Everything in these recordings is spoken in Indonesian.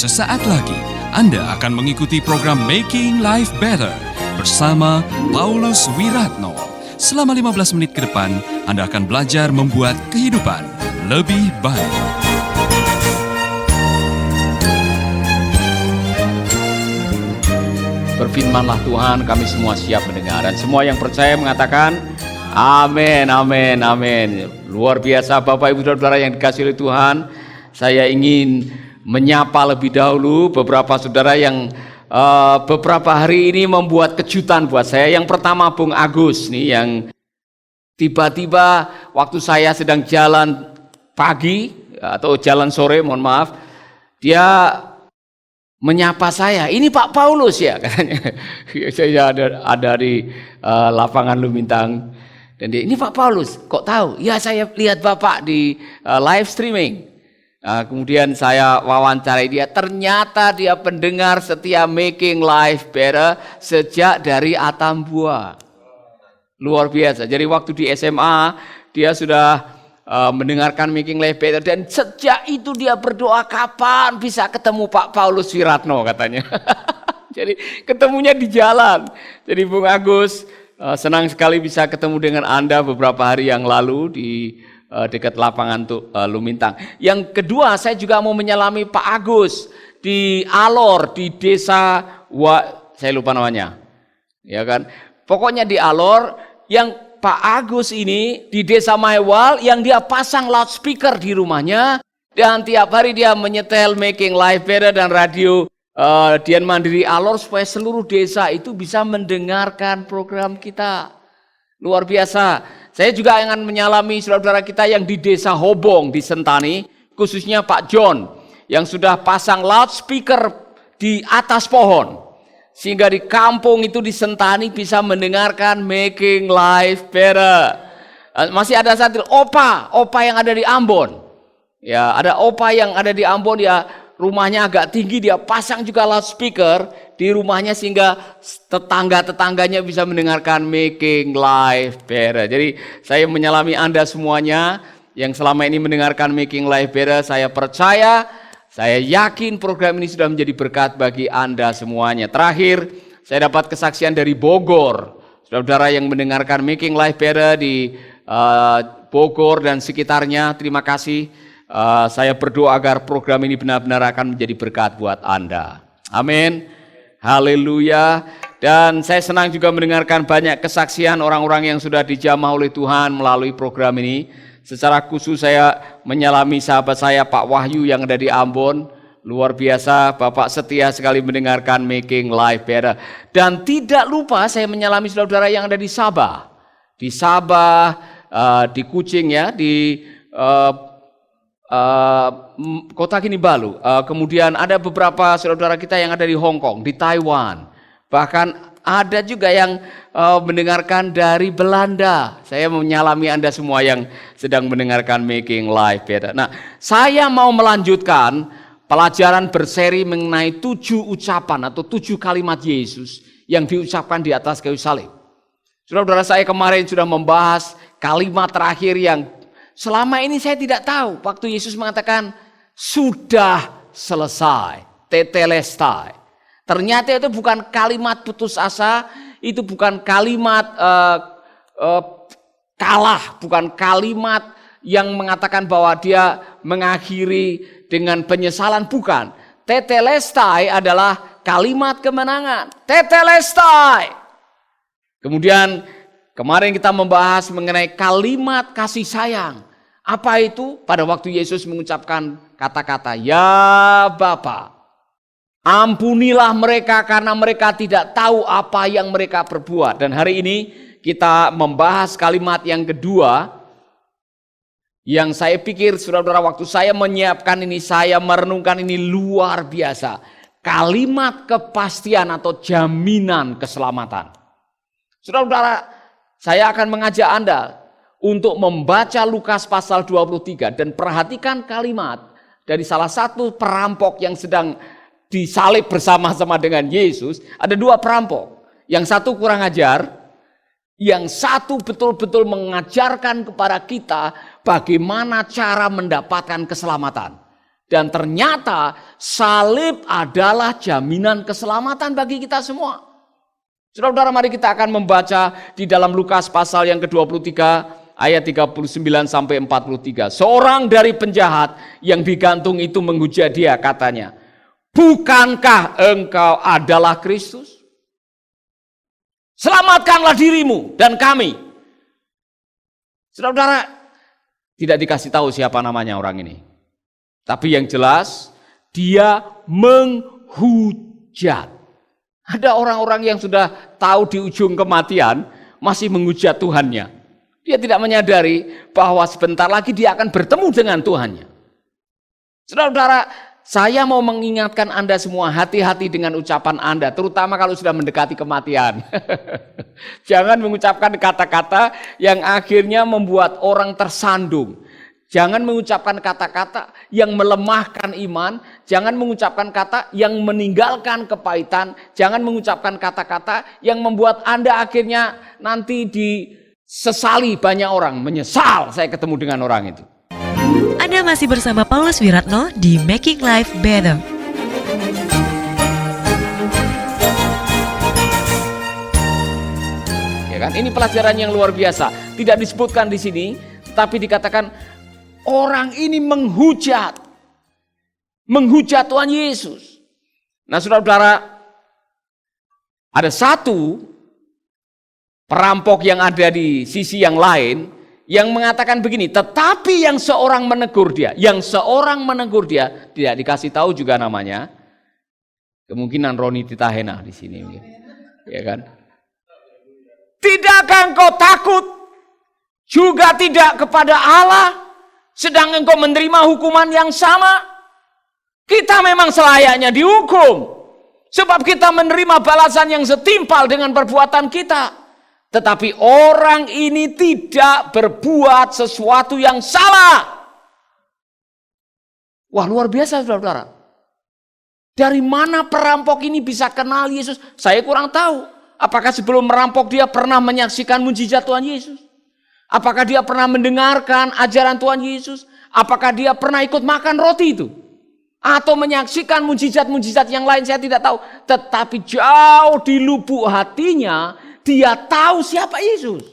Sesaat lagi Anda akan mengikuti program Making Life Better bersama Paulus Wiratno. Selama 15 menit ke depan, Anda akan belajar membuat kehidupan lebih baik. Berfirmanlah Tuhan, kami semua siap mendengar. Dan semua yang percaya mengatakan, amin, amin, amin. Luar biasa Bapak Ibu Saudara yang dikasihi oleh Tuhan. Saya ingin menyapa lebih dahulu beberapa saudara yang beberapa hari ini membuat kejutan buat saya. Yang pertama Bung Agus nih, yang tiba-tiba waktu saya sedang jalan pagi atau jalan sore, mohon maaf, dia menyapa saya, ini Pak Paulus ya katanya. Saya ada di lapangan Lumintang, dan dia, ini Pak Paulus, kok tahu? Ya saya lihat Bapak di live streaming. Kemudian saya wawancarai dia, ternyata dia pendengar setia Making Life Better sejak dari Atambua. Luar biasa. Jadi waktu di SMA dia sudah mendengarkan Making Life Better, dan sejak itu dia berdoa kapan bisa ketemu Pak Paulus Wiratno katanya. Jadi ketemunya di jalan. Jadi Bung Agus, senang sekali bisa ketemu dengan Anda beberapa hari yang lalu di dekat lapangan Lumintang. Yang kedua, saya juga mau menyalami Pak Agus di Alor, di desa saya lupa namanya, ya kan? Pokoknya di Alor, yang Pak Agus ini di desa Maewal, yang dia pasang loudspeaker di rumahnya, dan tiap hari dia menyetel Making Life Better dan radio Dian Mandiri Alor supaya seluruh desa itu bisa mendengarkan program kita. Luar biasa. Saya juga ingin menyalami saudara-saudara kita yang di desa Hobong di Sentani, khususnya Pak John, yang sudah pasang loudspeaker di atas pohon, sehingga di kampung itu di Sentani bisa mendengarkan Making Life Better. Masih ada satu opa yang ada di Ambon. Ya, ada opa yang ada di Ambon, ya rumahnya agak tinggi, dia pasang juga loudspeaker di rumahnya sehingga tetangga-tetangganya bisa mendengarkan Making Life Better. Jadi saya menyalami Anda semuanya yang selama ini mendengarkan Making Life Better. Saya percaya, saya yakin program ini sudah menjadi berkat bagi Anda semuanya. Terakhir, saya dapat kesaksian dari Bogor. Saudara-saudara yang mendengarkan Making Life Better di Bogor dan sekitarnya, terima kasih. Saya berdoa agar program ini benar-benar akan menjadi berkat buat Anda. Amin. Haleluya. Dan saya senang juga mendengarkan banyak kesaksian orang-orang yang sudah dijamah oleh Tuhan melalui program ini. Secara khusus saya menyalami sahabat saya Pak Wahyu yang ada di Ambon. Luar biasa, Bapak setia sekali mendengarkan Making Life Better. Dan tidak lupa saya menyalami saudara-saudara yang ada di Sabah. Di Sabah, di Kuching ya, di Kota Kinabalu. Kemudian ada beberapa saudara-saudara kita yang ada di Hong Kong, di Taiwan. Bahkan ada juga yang mendengarkan dari Belanda. Saya menyalami Anda semua yang sedang mendengarkan Making Life Better. Nah, saya mau melanjutkan pelajaran berseri mengenai 7 ucapan atau 7 kalimat Yesus yang diucapkan di atas kayu salib. Saudara-saudara, saya kemarin sudah membahas kalimat terakhir yang selama ini saya tidak tahu. Waktu Yesus mengatakan sudah selesai, tetelestai. Ternyata itu bukan kalimat putus asa, itu bukan kalimat kalah, bukan kalimat yang mengatakan bahwa dia mengakhiri dengan penyesalan, bukan. Tetelestai adalah kalimat kemenangan. Tetelestai. Kemudian kemarin kita membahas mengenai kalimat kasih sayang. Apa itu? Pada waktu Yesus mengucapkan kata-kata, ya Bapa, ampunilah mereka karena mereka tidak tahu apa yang mereka perbuat. Dan hari ini kita membahas kalimat yang kedua, yang saya pikir saudara-saudara waktu saya menyiapkan ini, saya merenungkan ini luar biasa. Kalimat kepastian atau jaminan keselamatan. Saudara-saudara, saya akan mengajak Anda untuk membaca Lukas pasal 23 dan perhatikan kalimat dari salah satu perampok yang sedang disalib bersama-sama dengan Yesus. Ada 2 perampok, yang satu kurang ajar, yang satu betul-betul mengajarkan kepada kita bagaimana cara mendapatkan keselamatan. Dan ternyata salib adalah jaminan keselamatan bagi kita semua. Saudara-saudara, mari kita akan membaca di dalam Lukas pasal yang ke-23 ayat 39 sampai 43. Seorang dari penjahat yang digantung itu menghujat dia, katanya, "Bukankah engkau adalah Kristus? Selamatkanlah dirimu dan kami." Saudara-saudara, tidak dikasih tahu siapa namanya orang ini. Tapi yang jelas, dia menghujat. Ada orang-orang yang sudah tahu di ujung kematian, masih menghujat Tuhannya. Dia tidak menyadari bahwa sebentar lagi dia akan bertemu dengan Tuhannya. Saudara-saudara, saya mau mengingatkan Anda semua, hati-hati dengan ucapan Anda, terutama kalau sudah mendekati kematian. Jangan mengucapkan kata-kata yang akhirnya membuat orang tersandung. Jangan mengucapkan kata-kata yang melemahkan iman. Jangan mengucapkan kata yang meninggalkan kepahitan. Jangan mengucapkan kata-kata yang membuat Anda akhirnya nanti disesali banyak orang. Menyesal saya ketemu dengan orang itu. Anda masih bersama Paulus Wiratno di Making Life Better. Ya kan? Ini pelajaran yang luar biasa. Tidak disebutkan di sini, tapi dikatakan orang ini menghujat Tuhan Yesus. Nah, saudara-saudara, ada satu perampok yang ada di sisi yang lain yang mengatakan begini, tetapi yang seorang menegur dia, tidak dikasih tahu juga namanya. Kemungkinan Roni Titahena di sini, ya kan? Tidakkah engkau takut juga tidak kepada Allah? Sedang engkau menerima hukuman yang sama? Kita memang selayaknya dihukum, sebab kita menerima balasan yang setimpal dengan perbuatan kita. Tetapi orang ini tidak berbuat sesuatu yang salah. Wah, luar biasa, saudara-saudara. Dari mana perampok ini bisa kenal Yesus? Saya kurang tahu. Apakah sebelum merampok dia pernah menyaksikan mujizat Tuhan Yesus? Apakah dia pernah mendengarkan ajaran Tuhan Yesus? Apakah dia pernah ikut makan roti itu? Atau menyaksikan mujizat-mujizat yang lain, saya tidak tahu. Tetapi jauh di lubuk hatinya, dia tahu siapa Yesus.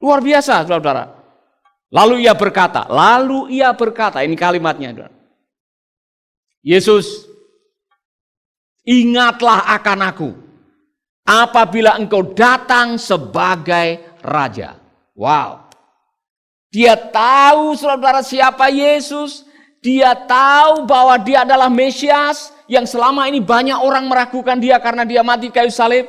Luar biasa, saudara-saudara. Lalu ia berkata, ini kalimatnya, saudara. Yesus, ingatlah akan aku apabila engkau datang sebagai Raja. Wow. Dia tahu, saudara-saudara, siapa Yesus. Dia tahu bahwa dia adalah Mesias yang selama ini banyak orang meragukan dia karena dia mati kayu salib.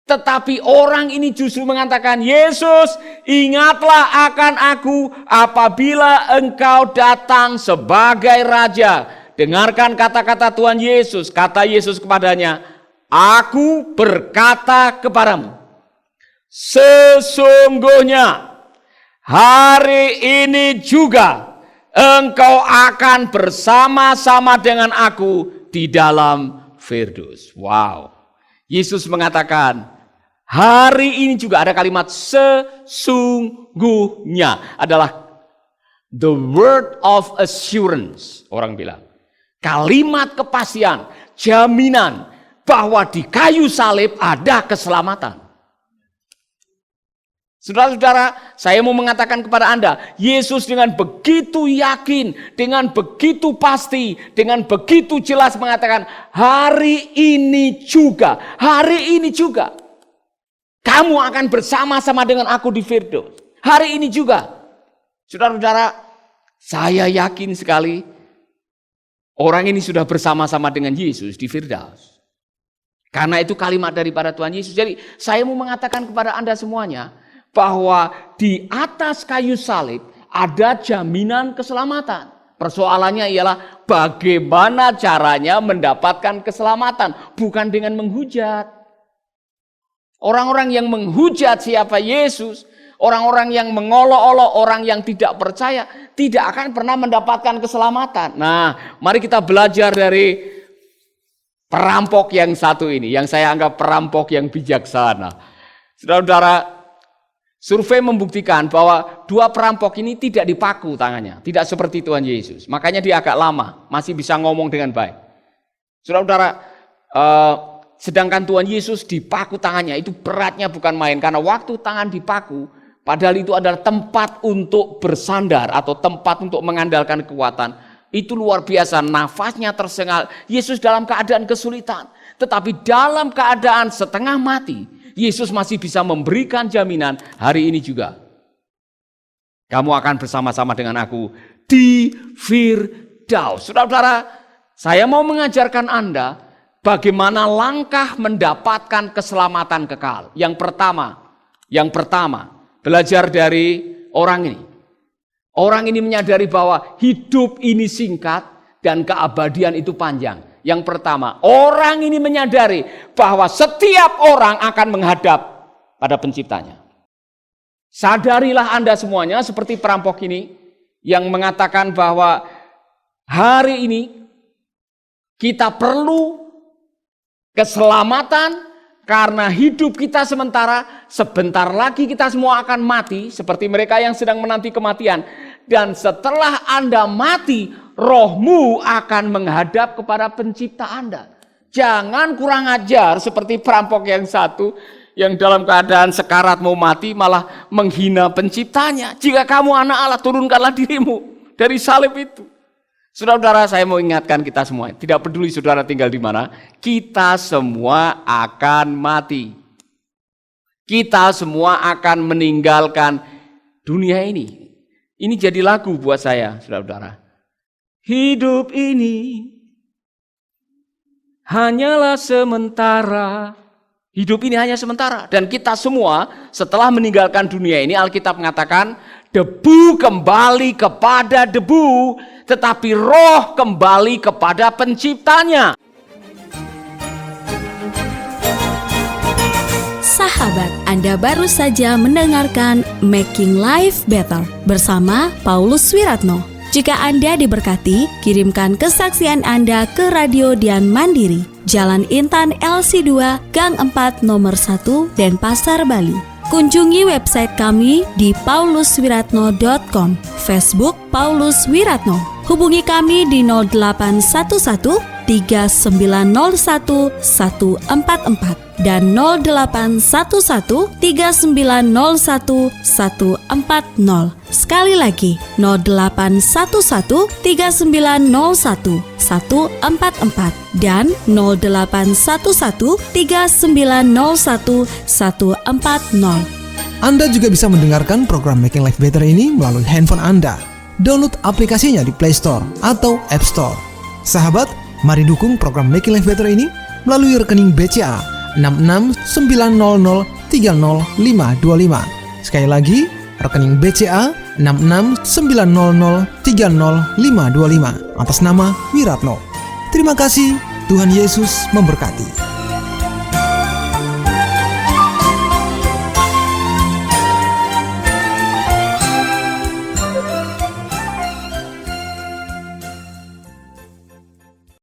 Tetapi orang ini justru mengatakan, Yesus, ingatlah akan aku apabila engkau datang sebagai Raja. Dengarkan kata-kata Tuhan Yesus. Kata Yesus kepadanya, aku berkata kepadamu, sesungguhnya hari ini juga engkau akan bersama-sama dengan aku di dalam Firdaus. Wow. Yesus mengatakan, hari ini juga, ada kalimat sesungguhnya, adalah the word of assurance. Orang bilang, kalimat kepastian, jaminan bahwa di kayu salib ada keselamatan. Saudara-saudara, saya mau mengatakan kepada Anda, Yesus dengan begitu yakin, dengan begitu pasti, dengan begitu jelas mengatakan, hari ini juga, kamu akan bersama-sama dengan aku di Firdaus. Hari ini juga. Saudara-saudara, saya yakin sekali, orang ini sudah bersama-sama dengan Yesus di Firdaus. Karena itu kalimat daripada Tuhan Yesus. Jadi saya mau mengatakan kepada Anda semuanya, bahwa di atas kayu salib ada jaminan keselamatan. Persoalannya ialah bagaimana caranya mendapatkan keselamatan, bukan dengan menghujat. Orang-orang yang menghujat siapa Yesus, orang-orang yang mengolok-olok, orang yang tidak percaya, tidak akan pernah mendapatkan keselamatan. Nah, mari kita belajar dari perampok yang satu ini, yang saya anggap perampok yang bijaksana. Saudara-saudara, Survei membuktikan bahwa dua perampok ini tidak dipaku tangannya, tidak seperti Tuhan Yesus. Makanya dia agak lama, masih bisa ngomong dengan baik. Saudara-saudara, sedangkan Tuhan Yesus dipaku tangannya, itu beratnya bukan main. Karena waktu tangan dipaku, padahal itu adalah tempat untuk bersandar atau tempat untuk mengandalkan kekuatan. Itu luar biasa, nafasnya tersengal. Yesus dalam keadaan kesulitan, tetapi dalam keadaan setengah mati, Yesus masih bisa memberikan jaminan hari ini juga. Kamu akan bersama-sama dengan aku di Firdaus. Saudara-saudara, saya mau mengajarkan Anda bagaimana langkah mendapatkan keselamatan kekal. Yang pertama, belajar dari orang ini. Orang ini menyadari bahwa hidup ini singkat dan keabadian itu panjang. Yang pertama, orang ini menyadari bahwa setiap orang akan menghadap pada penciptanya. Sadarilah Anda semuanya seperti perampok ini yang mengatakan bahwa hari ini kita perlu keselamatan karena hidup kita sementara, sebentar lagi kita semua akan mati seperti mereka yang sedang menanti kematian. Dan setelah Anda mati, rohmu akan menghadap kepada pencipta Anda. Jangan kurang ajar seperti perampok yang satu yang dalam keadaan sekarat mau mati malah menghina penciptanya. Jika kamu anak Allah, turunkanlah dirimu dari salib itu. Saudara-saudara, saya mau ingatkan kita semua, tidak peduli saudara tinggal di mana, kita semua akan mati. Kita semua akan meninggalkan dunia ini. Ini jadi lagu buat saya, saudara-saudara. Hidup ini hanyalah sementara. Hidup ini hanya sementara. Dan kita semua setelah meninggalkan dunia ini, Alkitab mengatakan, debu kembali kepada debu, tetapi roh kembali kepada penciptanya. Sahabat, Anda baru saja mendengarkan Making Life Better bersama Paulus Wiratno. Jika Anda diberkati, kirimkan kesaksian Anda ke Radio Dian Mandiri, Jalan Intan LC2, Gang 4 Nomor 1, Denpasar, Bali. Kunjungi website kami di pauluswiratno.com, Facebook Paulus Wiratno. Hubungi kami di 0811 3901 144 dan 0811 3901 140. Sekali lagi 0811 3901 144 dan 0811 3901 140. Anda juga bisa mendengarkan program Making Life Better ini melalui handphone Anda. Download aplikasinya di Play Store atau App Store. Sahabat, mari dukung program Making Life Better ini melalui rekening BCA 6690300525. Sekali lagi, rekening BCA 6690300525 atas nama Wiratno. Terima kasih, Tuhan Yesus memberkati.